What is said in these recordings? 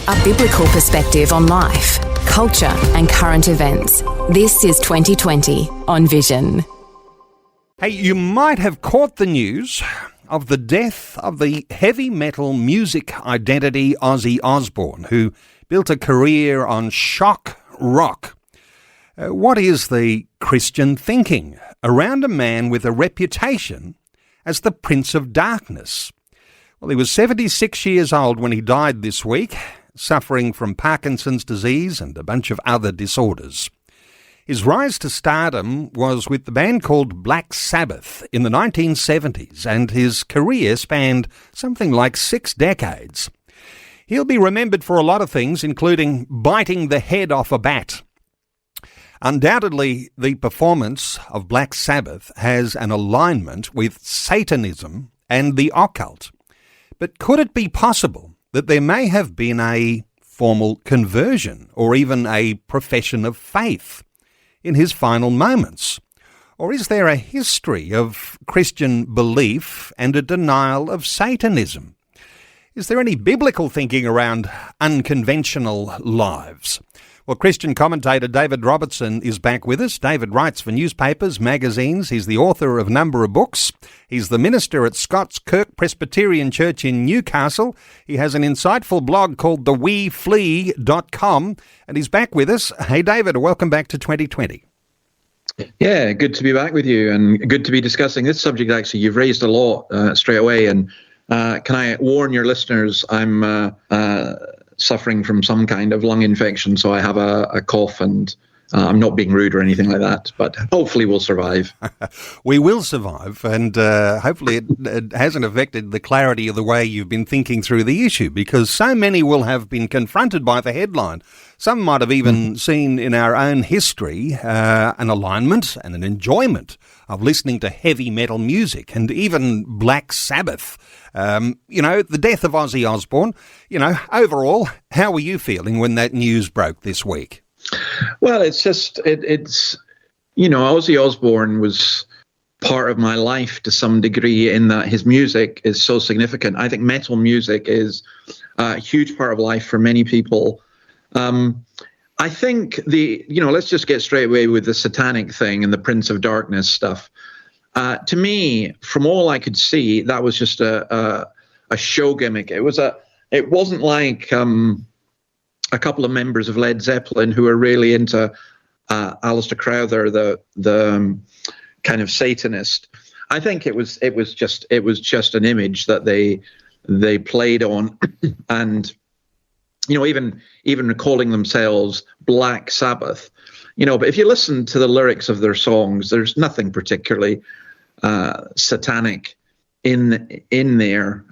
A biblical perspective on life, culture and current events. This is 2020 on Vision. Hey, you might have caught the news of the death of the heavy metal music identity Ozzy Osbourne, who built a career on shock rock. What is the Christian thinking around a man with a reputation as the Prince of Darkness? Well, he was 76 years old when he died this week, suffering from Parkinson's disease and a bunch of other disorders. His rise to stardom was with the band called Black Sabbath in the 1970s, and his career spanned something like 6 decades. He'll be remembered for a lot of things, including biting the head off a bat. Undoubtedly, the performance of Black Sabbath has an alignment with Satanism and the occult. But could it be possible that there may have been a formal conversion or even a profession of faith in his final moments? Or is there a history of Christian belief and a denial of Satanism? Is there any biblical thinking around unconventional lives? Well, Christian commentator David Robertson is back with us. David writes for newspapers, magazines. He's the author of a number of books. He's the minister at Scott's Kirk Presbyterian Church in Newcastle. He has an insightful blog called theweflee.com, and he's back with us. Hey, David, welcome back to 2020. Yeah, good to be back with you, and good to be discussing this subject. Actually, you've raised a lot straight away, and can I warn your listeners, I'm suffering from some kind of lung infection, so I have a cough, and I'm not being rude or anything like that, but hopefully we'll survive. We will survive, and hopefully it hasn't affected the clarity of the way you've been thinking through the issue, because so many will have been confronted by the headline. Some might have even seen in our own history an alignment and an enjoyment of listening to heavy metal music and even Black Sabbath. The death of Ozzy Osbourne, overall, how were you feeling when that news broke this week? Well, it's Ozzy Osbourne was part of my life to some degree, in that his music is so significant. I think metal music is a huge part of life for many people. I think let's just get straight away with the satanic thing and the Prince of Darkness stuff. To me, from all I could see, that was just a show gimmick. It wasn't like a couple of members of Led Zeppelin who are really into Aleister Crowther, the kind of Satanist. I think it was just an image that they played on, and even calling themselves Black Sabbath. But if you listen to the lyrics of their songs, there's nothing particularly satanic in there.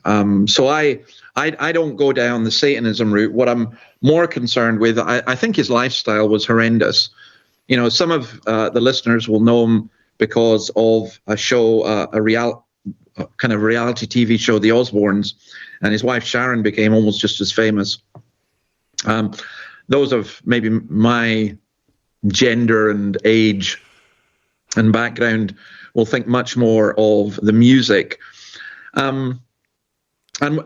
So I don't go down the Satanism route. What I'm more concerned with, I think his lifestyle was horrendous. Some of the listeners will know him because of a show, kind of reality TV show, The Osbournes, and his wife Sharon became almost just as famous. Those of maybe my gender and age and background will think much more of the music. And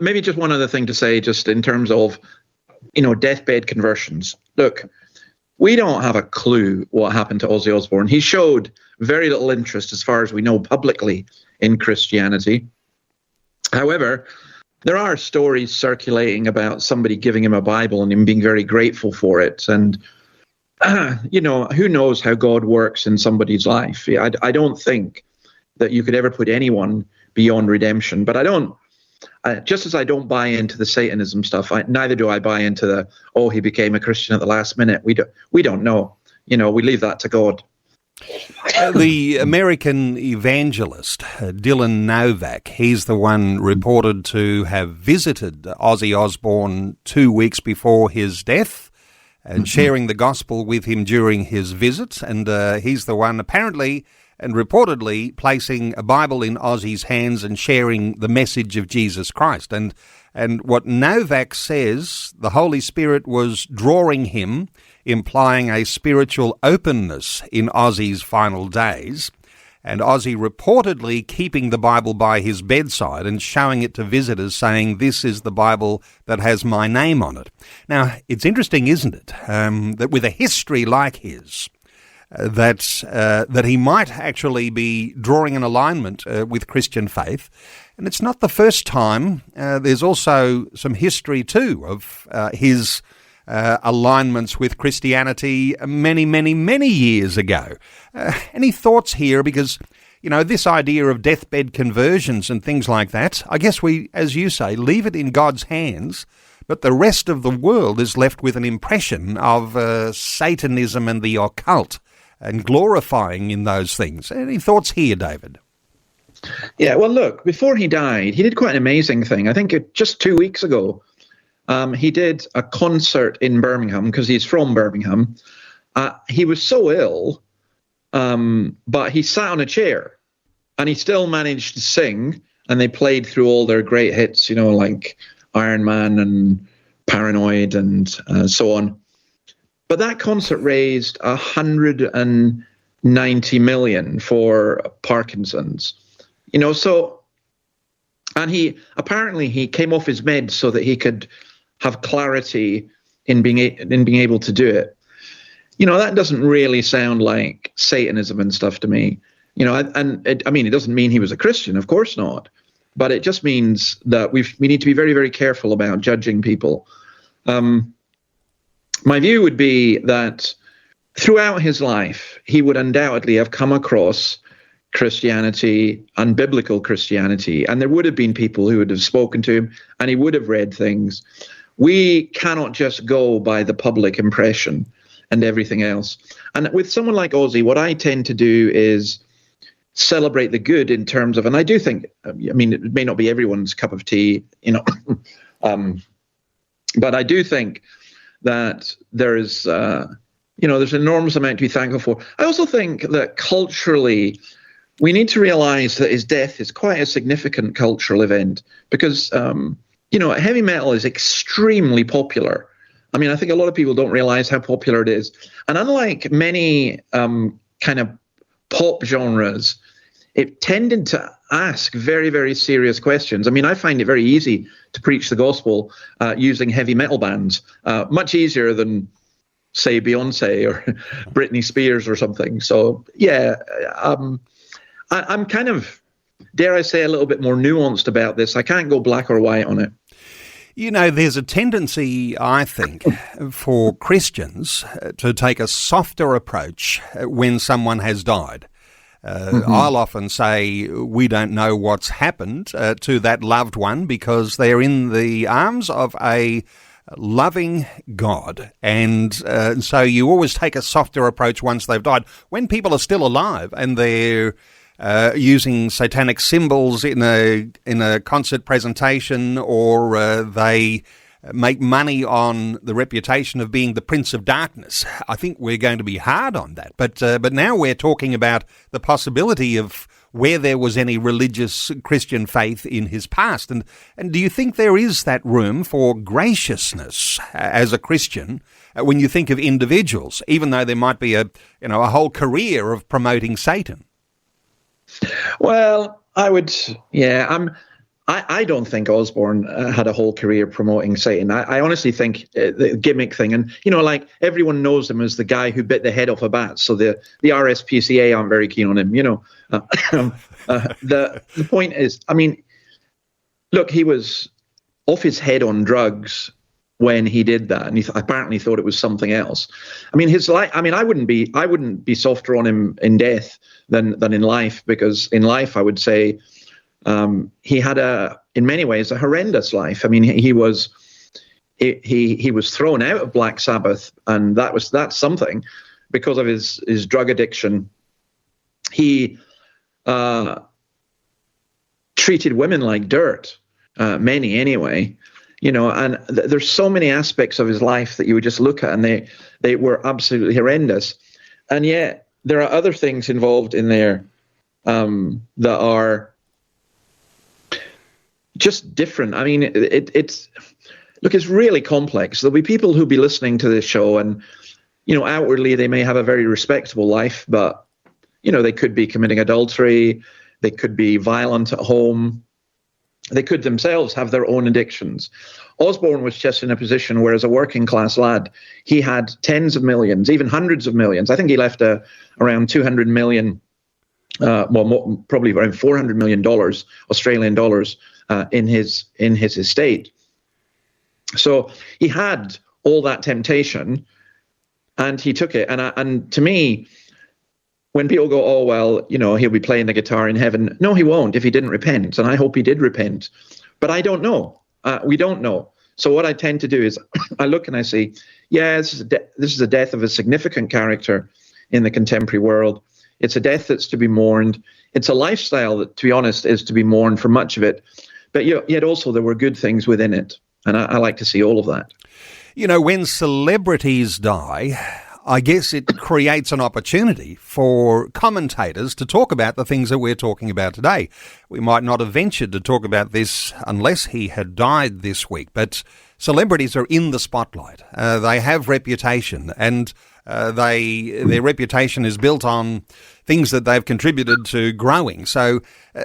maybe just one other thing to say, just in terms of, deathbed conversions. Look, we don't have a clue what happened to Ozzy Osbourne. He showed very little interest, as far as we know, publicly in Christianity. However, there are stories circulating about somebody giving him a Bible and him being very grateful for it. And, who knows how God works in somebody's life. I don't think that you could ever put anyone beyond redemption. But just as I don't buy into the Satanism stuff, neither do I buy into he became a Christian at the last minute. We don't know. We leave that to God. The American evangelist, Dylan Novak, he's the one reported to have visited Ozzy Osbourne 2 weeks before his death and sharing the gospel with him during his visit. And he's the one apparently and reportedly placing a Bible in Ozzy's hands and sharing the message of Jesus Christ. And what Novak says, the Holy Spirit was drawing him, implying a spiritual openness in Ozzy's final days. and Ozzy reportedly keeping the Bible by his bedside and showing it to visitors, saying, "This is the Bible that has my name on it." Now, it's interesting, isn't it, that with a history like his, that he might actually be drawing an alignment with Christian faith. And it's not the first time. There's also some history, too, of his alignments with Christianity many, many, many years ago. Any thoughts here? Because, this idea of deathbed conversions and things like that, I guess we, as you say, leave it in God's hands, but the rest of the world is left with an impression of Satanism and the occult and glorifying in those things. Any thoughts here, David? Yeah, well, look, before he died, he did quite an amazing thing. I think just 2 weeks ago, he did a concert in Birmingham, because he's from Birmingham. He was so ill, but he sat on a chair and he still managed to sing, and they played through all their great hits, like Iron Man and Paranoid and so on. But that concert raised 190 million for Parkinson's. And he came off his meds so that he could have clarity in being able to do it. That doesn't really sound like Satanism and stuff to me. It doesn't mean he was a Christian, of course not. But it just means that we need to be very, very careful about judging people. My view would be that throughout his life, he would undoubtedly have come across Christianity, unbiblical Christianity, and there would have been people who would have spoken to him, and he would have read things. We cannot just go by the public impression and everything else. And with someone like Ozzy, what I tend to do is celebrate the good in terms of, and I do think, it may not be everyone's cup of tea, but I do think that there is, there's an enormous amount to be thankful for. I also think that culturally, we need to realize that his death is quite a significant cultural event, because, heavy metal is extremely popular. I think a lot of people don't realize how popular it is. And unlike many kind of pop genres, it tended to ask very, very serious questions. I find it very easy to preach the gospel using heavy metal bands, much easier than, say, Beyonce or Britney Spears or something. So, yeah, I'm kind of, dare I say, a little bit more nuanced about this. I can't go black or white on it. There's a tendency, I think, for Christians to take a softer approach when someone has died. I'll often say we don't know what's happened to that loved one because they're in the arms of a loving God. And so you always take a softer approach once they've died. When people are still alive and they're using satanic symbols in a concert presentation, or they make money on the reputation of being the Prince of Darkness, I think we're going to be hard on that. But now we're talking about the possibility of where there was any religious Christian faith in his past. And do you think there is that room for graciousness as a Christian when you think of individuals, even though there might be a whole career of promoting Satan? Well, I don't think Osbourne had a whole career promoting Satan. I honestly think the gimmick thing, and like everyone knows him as the guy who bit the head off a bat, so the RSPCA aren't very keen on him. The point is, look, he was off his head on drugs when he did that, and he apparently thought it was something else. His life. I wouldn't be softer on him in death than in life, because in life I would say he had in many ways a horrendous life. He was thrown out of Black Sabbath, and that's something, because of his drug addiction. He treated women like dirt, many anyway. And there's so many aspects of his life that you would just look at, and they were absolutely horrendous. And yet there are other things involved in there that are just different. It's really complex. There'll be people who'll be listening to this show, and outwardly they may have a very respectable life, but They could be committing adultery, they could be violent at home, they could themselves have their own addictions. Osbourne was just in a position where, as a working class lad, he had tens of millions, even hundreds of millions. I think he left around 200 million, probably around $400 million Australian dollars in his estate. So he had all that temptation, and he took it. And to me, when people go, oh, well, he'll be playing the guitar in heaven. No, he won't if he didn't repent. And I hope he did repent. But I don't know. We don't know. So what I tend to do is I look and I say, yeah, this is the death of a significant character in the contemporary world. It's a death that's to be mourned. It's a lifestyle that, to be honest, is to be mourned for much of it. But yet also there were good things within it. And I like to see all of that. When celebrities die, I guess it creates an opportunity for commentators to talk about the things that we're talking about today. We might not have ventured to talk about this unless he had died this week, but celebrities are in the spotlight. They have reputation, and their reputation is built on things that they've contributed to growing. So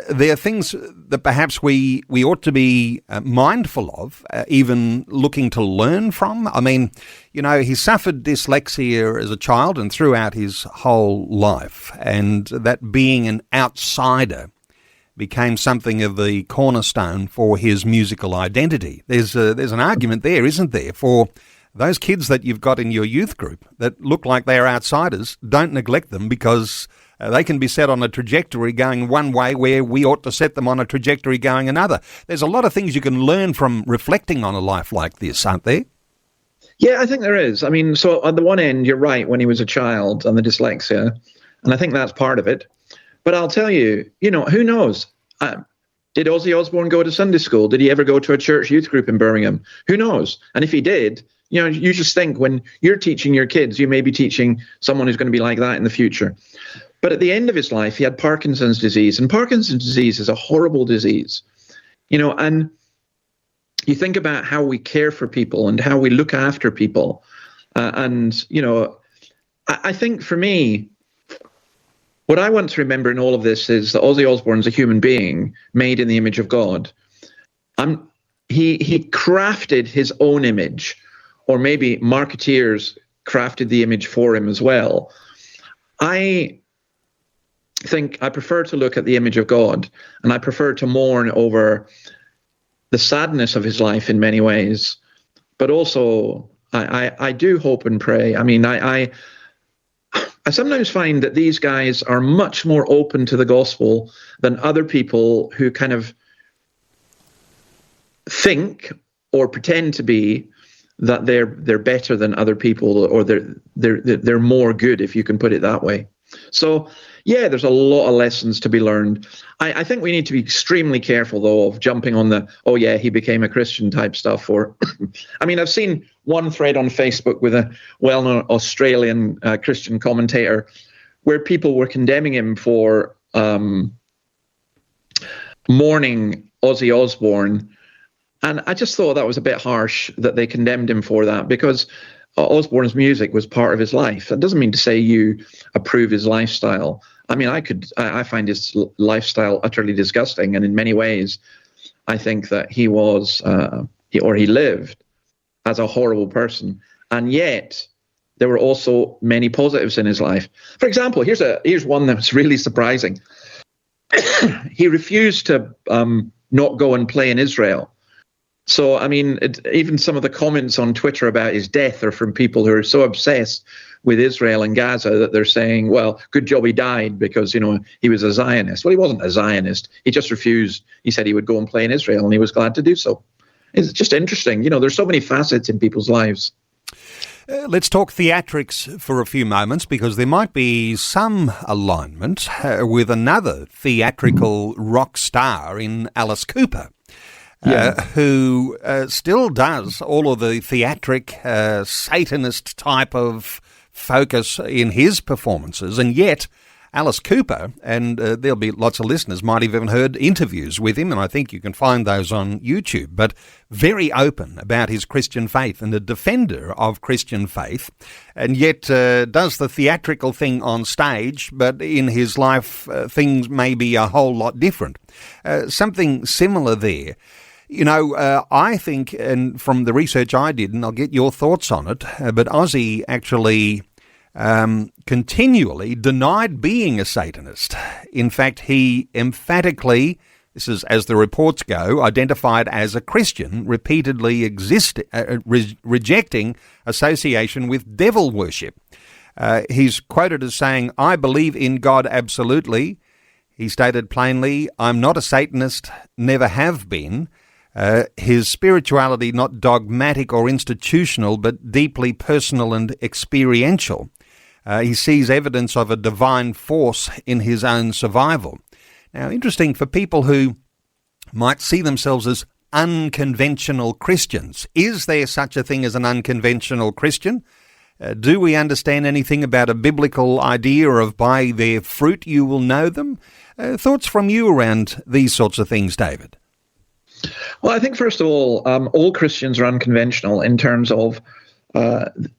there are things that perhaps we ought to be mindful of, even looking to learn from. I mean, he suffered dyslexia as a child and throughout his whole life, and that being an outsider became something of the cornerstone for his musical identity. There's an argument there, isn't there, for those kids that you've got in your youth group that look like they're outsiders. Don't neglect them, because they can be set on a trajectory going one way where we ought to set them on a trajectory going another. There's a lot of things you can learn from reflecting on a life like this, aren't there? Yeah, I think there is. I mean, so on the one end, you're right, when he was a child and the dyslexia, and I think that's part of it. But I'll tell you, who knows? Did Ozzy Osbourne go to Sunday school? Did he ever go to a church youth group in Birmingham? Who knows? And if he did, you just think when you're teaching your kids, you may be teaching someone who's going to be like that in the future. But at the end of his life, he had Parkinson's disease, and Parkinson's disease is a horrible disease, and you think about how we care for people and how we look after people. I think for me, what I want to remember in all of this is that Ozzy Osbourne's a human being made in the image of God. He crafted his own image, or maybe marketeers crafted the image for him as well. I think I prefer to look at the image of God, and I prefer to mourn over the sadness of his life in many ways. But also, I do hope and pray. I mean, I sometimes find that these guys are much more open to the gospel than other people who kind of think or pretend to be that they're better than other people, or they're more good, if you can put it that way. So yeah, there's a lot of lessons to be learned. I think we need to be extremely careful, though, of jumping on the, oh yeah, he became a Christian type stuff. Or, I mean, I've seen one thread on Facebook with a well-known Australian Christian commentator where people were condemning him for mourning Ozzy Osbourne. And I just thought that was a bit harsh that they condemned him for that, because Osbourne's music was part of his life. That doesn't mean to say you approve his lifestyle. I mean, I find his lifestyle utterly disgusting, and in many ways, I think that he was, he lived as a horrible person. And yet, there were also many positives in his life. For example, here's one that was really surprising. He refused to not go and play in Israel. So, I mean, even some of the comments on Twitter about his death are from people who are so obsessed with Israel and Gaza that they're saying, well, good job he died because, he was a Zionist. Well, he wasn't a Zionist. He just refused. He said he would go and play in Israel, and he was glad to do so. It's just interesting. There's so many facets in people's lives. Let's talk theatrics for a few moments, because there might be some alignment with another theatrical rock star in Alice Cooper. Who still does all of the theatric Satanist type of focus in his performances, and yet Alice Cooper, and there'll be lots of listeners might have even heard interviews with him, and I think you can find those on YouTube, but very open about his Christian faith and a defender of Christian faith, and yet does the theatrical thing on stage, but in his life things may be a whole lot different. Something similar there. I think, and from the research I did, and I'll get your thoughts on it, but Ozzy actually continually denied being a Satanist. In fact, he emphatically, this is as the reports go, identified as a Christian, repeatedly rejecting association with devil worship. He's quoted as saying, "I believe in God absolutely." He stated plainly, "I'm not a Satanist, never have been." His spirituality not dogmatic or institutional, but deeply personal and experiential. He sees evidence of a divine force in his own survival. Now, interesting for people who might see themselves as unconventional Christians. Is there such a thing as an unconventional Christian? Do we understand anything about a biblical idea of by their fruit you will know them? Thoughts from you around these sorts of things, David? Well, I think, first of all Christians are unconventional in terms of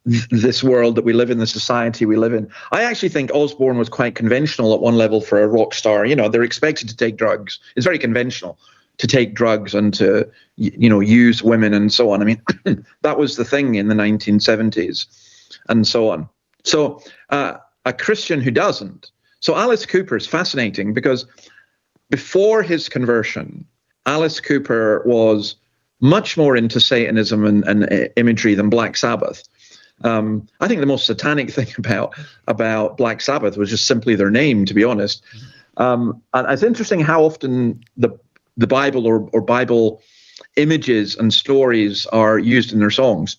this world that we live in, the society we live in. I actually think Osbourne was quite conventional at one level for a rock star. They're expected to take drugs. It's very conventional to take drugs and to, use women and so on. I mean, that was the thing in the 1970s and so on. So a Christian who doesn't. So Alice Cooper is fascinating because before his conversion, Alice Cooper was much more into Satanism and imagery than Black Sabbath. I think the most satanic thing about Black Sabbath was just simply their name, to be honest. And it's interesting how often the Bible or Bible images and stories are used in their songs.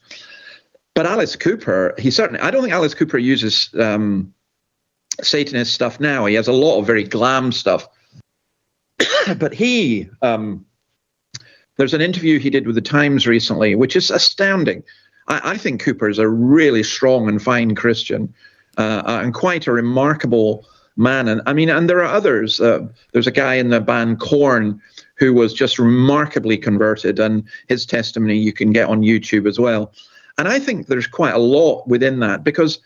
But Alice Cooper, I don't think Alice Cooper uses Satanist stuff now. He has a lot of very glam stuff. But there's an interview he did with the Times recently, which is astounding. I think Cooper is a really strong and fine Christian, and quite a remarkable man. And there are others. There's a guy in the band Comme who was just remarkably converted, and his testimony you can get on YouTube as well. And I think there's quite a lot within that, because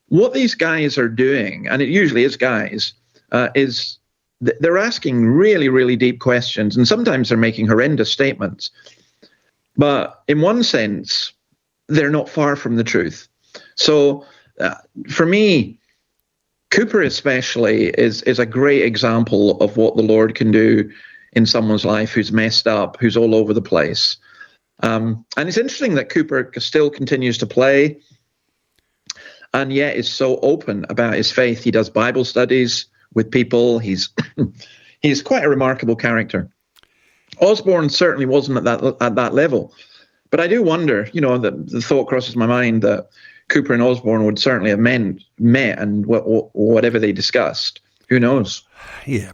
what these guys are doing, and it usually is guys, is they're asking really, really deep questions, and sometimes they're making horrendous statements. But in one sense, they're not far from the truth. So for me, Cooper especially is a great example of what the Lord can do in someone's life who's messed up, who's all over the place. And it's interesting that Cooper still continues to play, and yet is so open about his faith. He does Bible studies with people. He's quite a remarkable character. Osbourne certainly wasn't at that level, but I do wonder. The thought crosses my mind that Cooper and Osbourne would certainly have met, and whatever they discussed, who knows? Yeah.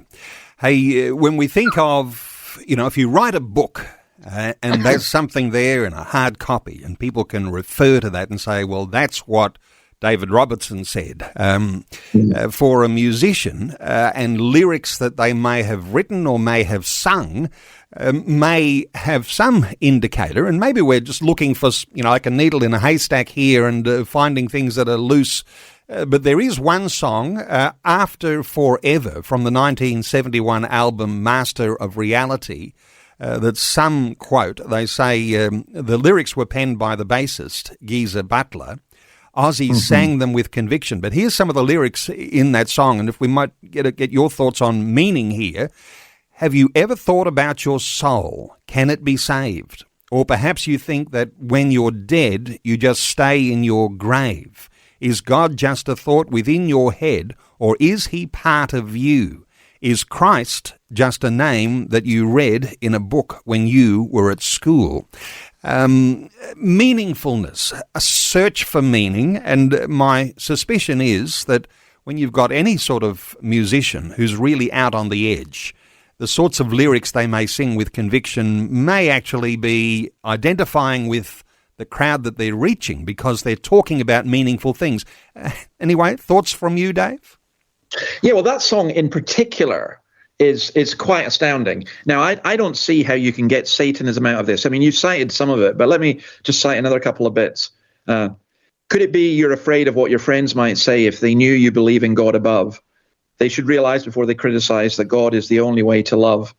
Hey, when we think of, if you write a book and there's something there in a hard copy, and people can refer to that and say, well, that's what David Robertson said, for a musician, and lyrics that they may have written or may have sung may have some indicator, and maybe we're just looking for, like a needle in a haystack here and finding things that are loose. But there is one song, After Forever, from the 1971 album Master of Reality, that some quote. They say the lyrics were penned by the bassist, Geezer Butler. Ozzy sang them with conviction. But here's some of the lyrics in that song, and if we might get your thoughts on meaning here. Have you ever thought about your soul? Can it be saved? Or perhaps you think that when you're dead, you just stay in your grave. Is God just a thought within your head, or is he part of you? Is Christ just a name that you read in a book when you were at school? Meaningfulness, a search for meaning, and my suspicion is that when you've got any sort of musician who's really out on the edge, the sorts of lyrics they may sing with conviction may actually be identifying with the crowd that they're reaching because they're talking about meaningful things. Anyway, thoughts from you, Dave? Yeah, well, that song in particular is quite astounding. Now, I don't see how you can get Satanism out of this. I mean, you cited some of it, but let me just cite another couple of bits. Could it be you're afraid of what your friends might say if they knew you believe in God above? They should realize before they criticize that God is the only way to love.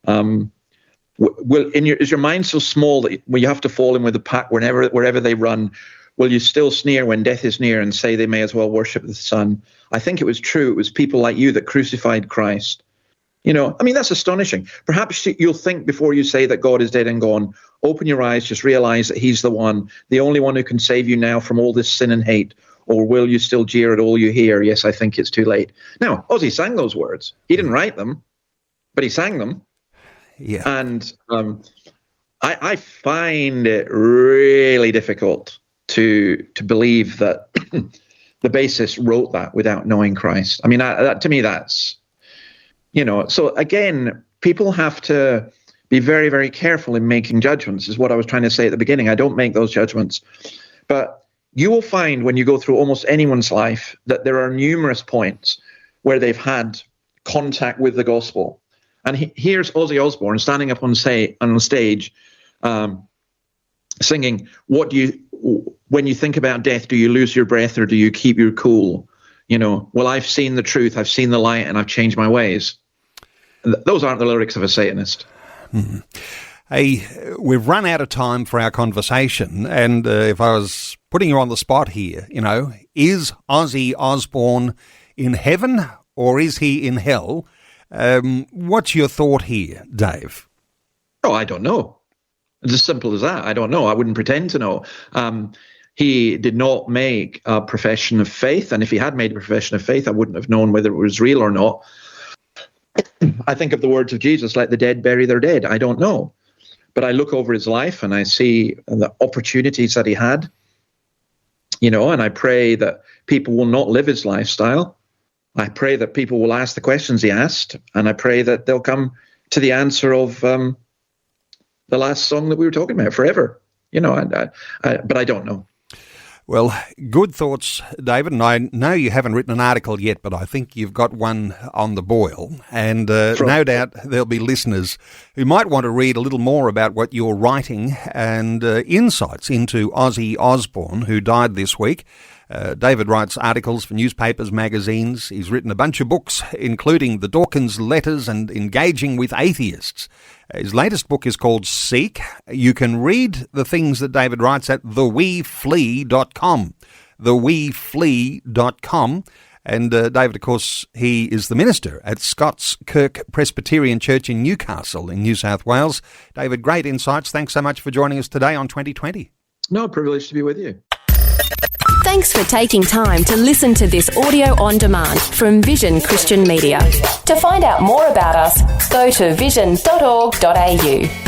Is your mind so small that when you have to fall in with the pack wherever they run, will you still sneer when death is near and say they may as well worship the Son? I think it was true. It was people like you that crucified Christ. You know, I mean, that's astonishing. Perhaps you'll think before you say that God is dead and gone, open your eyes, just realize that he's the only one who can save you now from all this sin and hate. Or will you still jeer at all you hear? Yes, I think it's too late. Now, Ozzy sang those words. He didn't write them, but he sang them. Yeah. And I find it really difficult to believe that the bassist wrote that without knowing Christ. I mean, to me, that's, you know, so again, people have to be very, very careful in making judgments, is what I was trying to say at the beginning. I don't make those judgments. But you will find when you go through almost anyone's life that there are numerous points where they've had contact with the gospel. And here's Ozzy Osbourne standing up on stage singing, when you think about death, do you lose your breath or do you keep your cool? You know, well, I've seen the truth, I've seen the light, and I've changed my ways. Those aren't the lyrics of a Satanist. Mm-hmm. Hey, we've run out of time for our conversation, and if I was putting you on the spot here, you know, is Ozzy Osbourne in heaven or is he in hell? What's your thought here, Dave? Oh, I don't know. It's as simple as that. I don't know. I wouldn't pretend to know. He did not make a profession of faith, and if he had made a profession of faith, I wouldn't have known whether it was real or not. I think of the words of Jesus, let the dead bury their dead. I don't know. But I look over his life and I see the opportunities that he had, you know, and I pray that people will not live his lifestyle. I pray that people will ask the questions he asked, and I pray that they'll come to the answer of the last song that we were talking about, Forever. You know, but I don't know. Well, good thoughts, David, and I know you haven't written an article yet, but I think you've got one on the boil, and no doubt there'll be listeners who might want to read a little more about what you're writing and insights into Ozzy Osbourne, who died this week. David writes articles for newspapers, magazines. He's written a bunch of books, including The Dawkins Letters and Engaging with Atheists. His latest book is called Seek. You can read the things that David writes at theweflee.com. theweflee.com. And David, of course, he is the minister at Scott's Kirk Presbyterian Church in Newcastle in New South Wales. David, great insights. Thanks so much for joining us today on 2020. No, privilege to be with you. Thanks for taking time to listen to this audio on demand from Vision Christian Media. To find out more about us, go to vision.org.au.